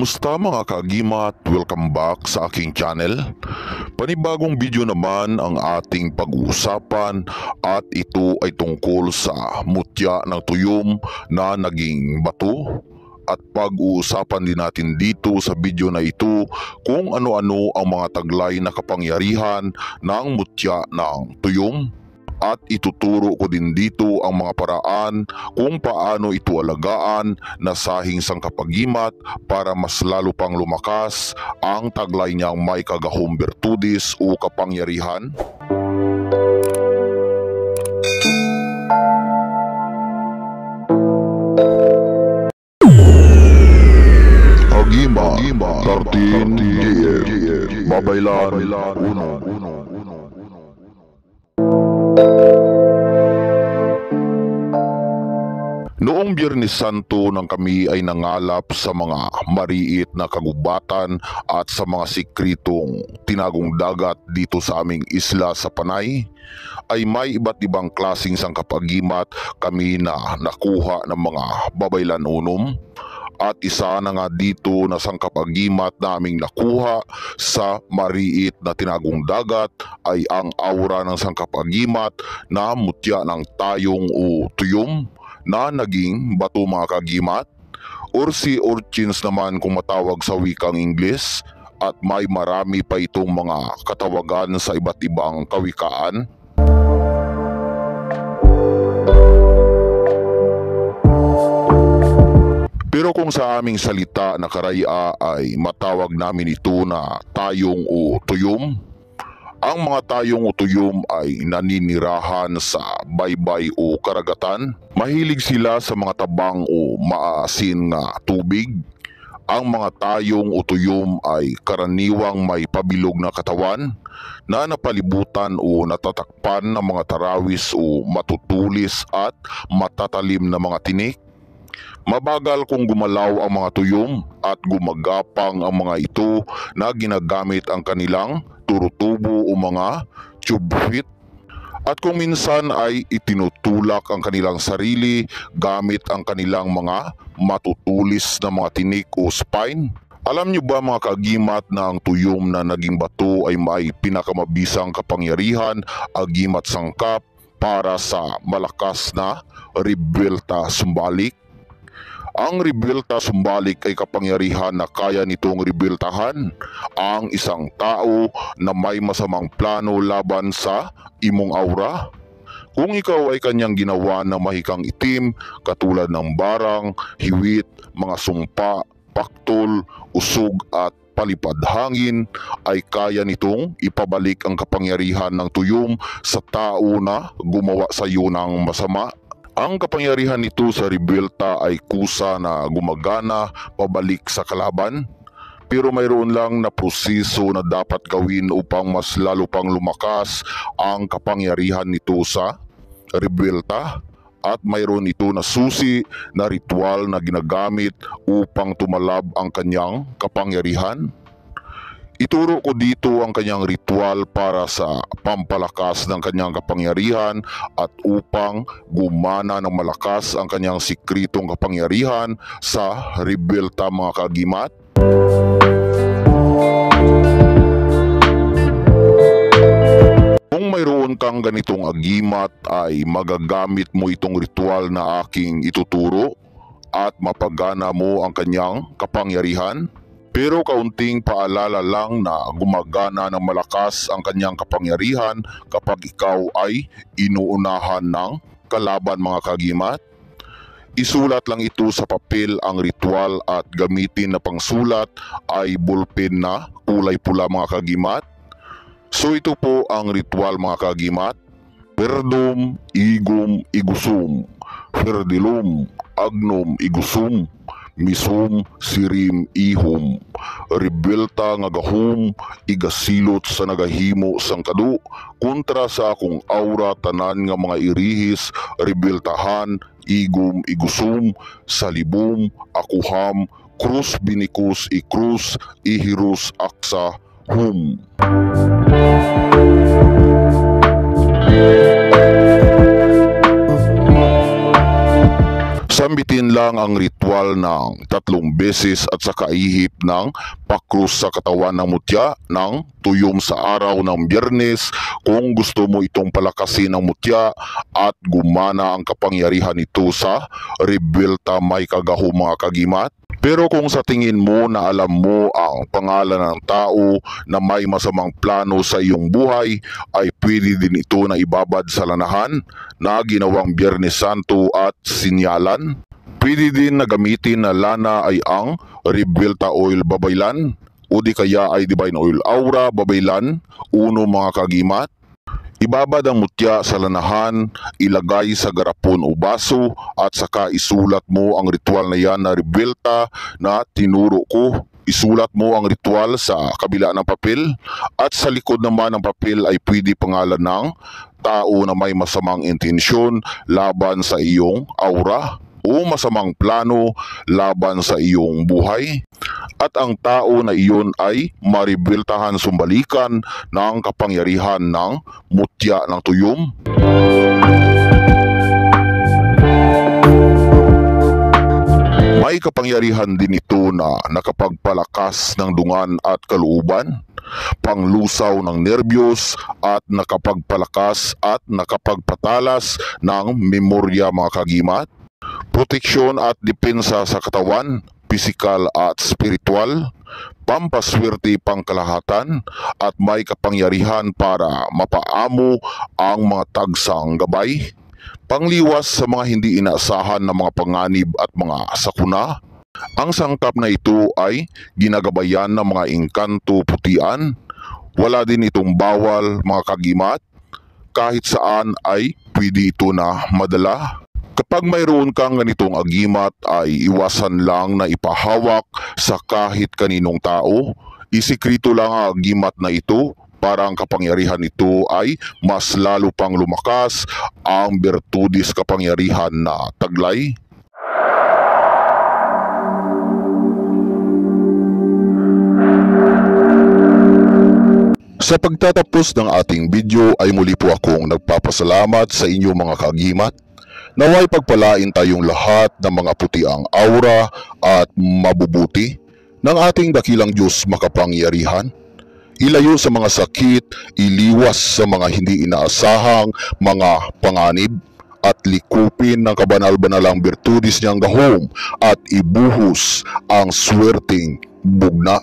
Kamusta mga kaagimat? Welcome back sa aking channel. Panibagong video naman ang ating pag-uusapan at ito ay tungkol sa mutya ng tuyom na naging bato. At pag-uusapan din natin dito sa video na ito kung ano-ano ang mga taglay na kapangyarihan ng mutya ng tuyom. At ituturo ko din dito ang mga paraan kung paano ito alagaan na sahing sangkapagimat para mas lalo pang lumakas ang taglay niyang may kagahong bertudis o kapangyarihan. Agima 13 GM Babaylan 1. Noong Biyernes Santo nang kami ay nangalap sa mga mariit na kagubatan at sa mga sikritong tinagong dagat dito sa aming isla sa Panay, ay may iba't ibang klaseng sangkapagimat kami na nakuha ng mga babaylan unom. At isa na nga dito na sangkapagimat naming nakuha sa mariit na tinagong dagat ay ang aura ng sangkapagimat na mutya ng tayong o tuyom na naging bato mga kagimat, or sea urchins naman kung matawag sa wikang Ingles, at may marami pa itong mga katawagan sa iba't ibang kawikaan. Pero kung sa aming salita na karaya ay matawag namin ito na tayong o tuyom. Ang mga tayong o tuyom ay naninirahan sa baybay o karagatan. Mahilig sila sa mga tabang o maasin nga tubig. Ang mga tayong o tuyom ay karaniwang may pabilog na katawan na napalibutan o natatakpan ng mga tarawis o matutulis at matatalim na mga tinik. Mabagal kung gumalaw ang mga tuyom at gumagapang ang mga ito na ginagamit ang kanilang turutubo o mga tubefit. At kung minsan ay itinutulak ang kanilang sarili gamit ang kanilang mga matutulis na mga tinik o spine. Alam niyo ba mga kaagimat na ang tuyom na naging bato ay may pinakamabisang kapangyarihan, agimat sangkap para sa malakas na rebelta sumbalik? Ang rebelta sumbalik ay kapangyarihan na kaya nitong rebeltahan ang isang tao na may masamang plano laban sa imong aura. Kung ikaw ay kanyang ginawa na mahikang itim katulad ng barang, hiwit, mga sumpa, paktol, usog at palipad hangin, ay kaya nitong ipabalik ang kapangyarihan ng tuyom sa tao na gumawa sa iyo ng masama. Ang kapangyarihan nito sa rebelta ay kusa na gumagana pabalik sa kalaban. Pero mayroon lang na proseso na dapat gawin upang mas lalo pang lumakas ang kapangyarihan nito sa rebelta. At mayroon ito na susi na ritual na ginagamit upang tumalab ang kanyang kapangyarihan. Ituro ko dito ang kanyang ritual para sa pampalakas ng kanyang kapangyarihan at upang gumana ng malakas ang kanyang sikritong kapangyarihan sa rebelta mga kaagimat. Kung mayroon kang ganitong agimat ay magagamit mo itong ritual na aking ituturo at mapagana mo ang kanyang kapangyarihan. Pero kaunting paalala lang na gumagana ng malakas ang kanyang kapangyarihan kapag ikaw ay inuunahan ng kalaban mga kaagimat. Isulat lang ito sa papel ang ritual at gamitin na pangsulat ay ballpen na kulay pula mga kaagimat. So ito po ang ritual mga kaagimat. Perdum igum igusum, perdilum agnum igusum, misum sirim ihum, rebelta nga gahum igasilot sa nagahimo sang kadu kontra sa akong aura tanan nga mga irihis rebeltahan igum igusum salibum akuham krus binikus ikrus ihirus aksa hum. Sambitin lang ang ritual ng 3 beses at saka ihip ng pakrus sa katawan ng mutya ng tuyom sa araw ng Biyernes kung gusto mo itong palakasin ng mutya at gumana ang kapangyarihan nito sa rebelta may kagaho mga kagimat. Pero kung sa tingin mo na alam mo ang pangalan ng tao na may masamang plano sa iyong buhay, ay pwede din ito na ibabad sa lanahan na ginawang Biyernes Santo at sinyalan. Pwede din na gamitin na lana ay ang Rebelta Oil Babaylan o di kaya ay Divine Oil Aura Babaylan, uno mga kagimat. Ibabad ang mutya sa lanahan, ilagay sa garapon o baso at saka isulat mo ang ritual na yan na rebelta na tinuro ko. Isulat mo ang ritual sa kabila ng papel at sa likod naman ng papel ay pwede pangalan ng tao na may masamang intensyon laban sa iyong aura o masamang plano laban sa iyong buhay. At ang tao na iyon ay maribeltahan sumbalikan ng kapangyarihan ng mutya ng tuyom. May kapangyarihan din ito na nakapagpalakas ng dungan at kalooban, panglusaw ng nerbiyos at nakapagpalakas at nakapagpatalas ng memorya mga kagimat, proteksyon at depensa sa katawan, pisikal at spiritual, pampaswerte pangkalahatan at may kapangyarihan para mapaamo ang mga tagsang gabay, pangliwas sa mga hindi inaasahan na mga panganib at mga sakuna. Ang sangkap na ito ay ginagabayan ng mga engkanto putian. Wala din itong bawal mga kagimat, kahit saan ay pwede ito na madala. Kapag mayroon kang ganitong agimat ay iwasan lang na ipahawak sa kahit kaninong tao. Isikreto lang ang agimat na ito para ang kapangyarihan nito ay mas lalo pang lumakas ang bertudis kapangyarihan na taglay. Sa pagtatapos ng ating video ay muli po akong nagpapasalamat sa inyong mga kagimat. Naway pagpalain tayong lahat ng mga putiang aura at mabubuti ng ating dakilang Diyos makapangyarihan. Ilayo sa mga sakit, iliwas sa mga hindi inaasahang mga panganib, at likupin ng kabanal-banalang bertudis niyang gahom at ibuhos ang swerteng bugna.